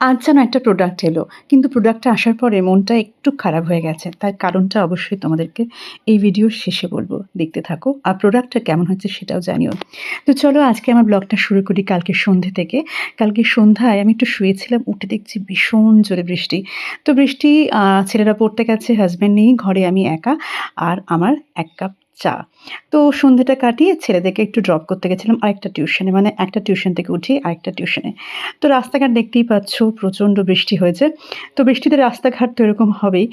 আজ যেন একটা প্রোডাক্ট এলো। কিন্তু প্রোডাক্টটা আসার পরে মনটা একটু খারাপ হয়ে গেছে। তার কারণটা অবশ্যই তোমাদেরকে এই ভিডিওর শেষে বলব। দেখতে থাকো। আর প্রোডাক্টটা কেমন হয়েছে সেটাও জানিও। তো চলো আজকে আমার ব্লগটা শুরু করি কালকে সন্ধ্যে থেকে। কালকে সন্ধ্যায় আমি একটু শুয়েছিলাম, উঠে দেখছি ভীষণ জোরে বৃষ্টি। তো বৃষ্টি ছেলেরা পড়তে গেছে, হাসব্যান্ড নেই, ঘরে আমি একা আর আমার ১ কাপ চা। তো সন্ধ্যাটা কাটিয়ে ছেলেদেরকে একটু ড্রপ করতে গেছিলাম আরেকটা টিউশনে। মানে একটা টিউশন থেকে উঠে আরেকটা টিউশনে। তো রাস্তাঘাট দেখতেই পাচ্ছ প্রচণ্ড বৃষ্টি হয়েছে। তো বৃষ্টিতে রাস্তাঘাট তো এরকম হবেই।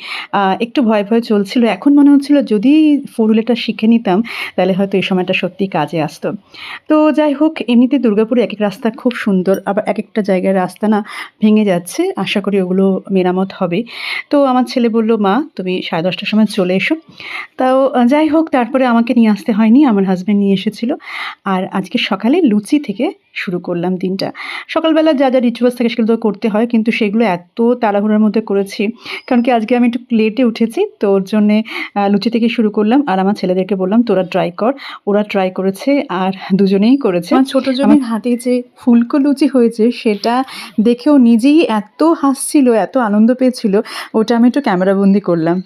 একটু ভয়, ভয় চলছিল। এখন মনে হচ্ছিল যদি ফোর হুইলারটা শিখে নিতাম তাহলে হয়তো এই সময়টা সত্যিই কাজে আসতো। তো যাই হোক, এমনিতে দুর্গাপুরে একেক রাস্তা খুব সুন্দর, আবার একেকটা জায়গায় রাস্তা না ভেঙে যাচ্ছে। আশা করি ওগুলো মেরামত হবে। তো আমার ছেলে বলল, "মা তুমি 10:30টার সময় চলে এসো।" তাও যাই হোক, তারপরে আমাকে নিয়ে আসতে হয়নি। আমার হাসব্যান্ড নিয়ে এসেছিল। আর আজকে সকালে লুচি থেকে শুরু করলাম দিনটা। সকালবেলা যা, যা রিচুয়ালস থাকে সেগুলো তো করতে হয়। কিন্তু সেগুলো এত তাড়াহুড়োর মধ্যে করেছি। কারণ কি আজকে আমি একটু লেটে উঠেছি। তো ওর জন্যে লুচি থেকে শুরু করলাম। আর আমার ছেলেদেরকে বললাম, "তোরা ট্রাই কর।" ওরা ট্রাই করেছে আর দুজনেই করেছে। আমার ছোট জনের হাতে যে ফুলকো লুচি হয়েছে সেটা দেখেও নিজেই এত হাসছিল, এত আনন্দ পেয়েছিল, ওটা আমি একটু ক্যামেরাবন্দি করলাম।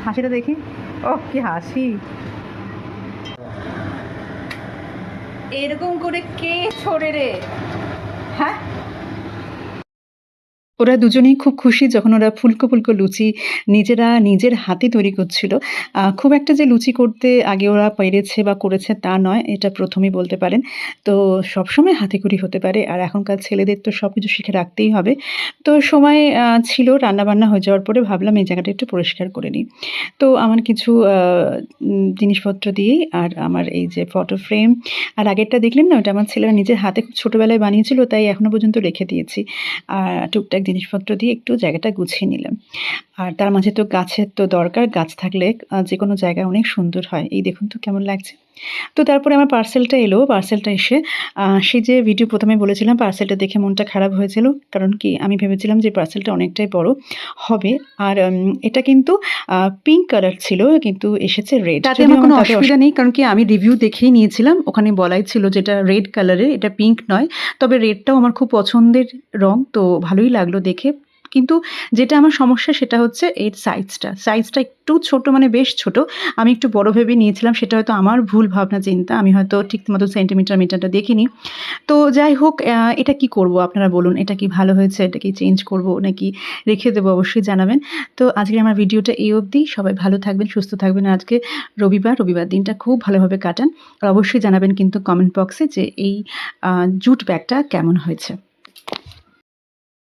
হাসিটা দেখি। ওহ কি হাসি! এরকম করে কে ছোড়ে রে? হ্যাঁ? ওরা দুজনেই খুব খুশি যখন ওরা ফুলকো, ফুলকো লুচি নিজেরা নিজের হাতে তৈরি করছিল। খুব একটা যে লুচি করতে আগে ওরা পেরেছে বা করেছে তা নয়, এটা ১ম ই বলতে পারেন। তো সবসময় হাতেখড়ি হতে পারে আর এখনকার ছেলেদের তো সবকিছু শিখে রাখতেই হবে। তো সময় ছিল, রান্নাবান্না হয়ে যাওয়ার পরে ভাবলাম এই জায়গাটা একটু পরিষ্কার করে নিই। তো আমার কিছু জিনিসপত্র দিয়েই আর আমার এই যে ফটো ফ্রেম আর আগেরটা দেখলেন না? ওটা আমার ছেলেরা নিজের হাতে খুব ছোটোবেলায় বানিয়েছিল, তাই এখনো পর্যন্ত রেখে দিয়েছি। আর টুকটাক জিনিসপত্র দিয়ে একটু জায়গাটা গুছিয়ে নিলাম। আর তার মাঝে তো গাছের তো দরকার। গাছ থাকলে যেকোনো জায়গা অনেক সুন্দর হয়। এই দেখুন তো কেমন লাগছে। তো তারপরে আমার পার্সেলটা এলো। পার্সেলটা এসে সেই যে ভিডিও ১ম এ বলেছিলাম পার্সেলটা দেখে মনটা খারাপ হয়েছিল। কারণ কি আমি ভেবেছিলাম যে পার্সেলটা অনেকটাই বড় হবে। আর এটা কিন্তু পিঙ্ক কালার ছিল, কিন্তু এসেছে রেড। তাতে আমার কোনো অসুবিধা নেই, কারণ কি আমি রিভিউ দেখেই নিয়েছিলাম। ওখানে বলাই ছিল যে এটা রেড কালারের, এটা পিঙ্ক নয়। তবে রেডটাও আমার খুব পছন্দের রং, তো ভালোই লাগলো দেখে। কিন্তু যেটা আমার সমস্যা সেটা হচ্ছে এর সাইজটা। সাইজটা একটু ছোট, মানে বেশ ছোট। আমি একটু বড় ভেবে নিয়েছিলাম, সেটা হয়তো আমার ভুল ভাবনা চিন্তা। আমি হয়তো ঠিক মতো সেন্টিমিটার মিটারটা দেখিনি। তো যাই হোক, এটা কি করব আপনারা বলুন? এটা কি ভালো হয়েছে? এটা কি চেঞ্জ করব নাকি রেখে দেবো? অবশ্যই জানাবেন। তো আজকের আমার ভিডিওটা এই অবধি। সবাই ভালো থাকবেন, সুস্থ থাকবেন। আজকে রবিবার দিনটা খুব ভালোভাবে কাটান। আর অবশ্যই জানাবেন কিন্তু কমেন্ট বক্সে যে এই জুট ব্যাগটা কেমন হয়েছে।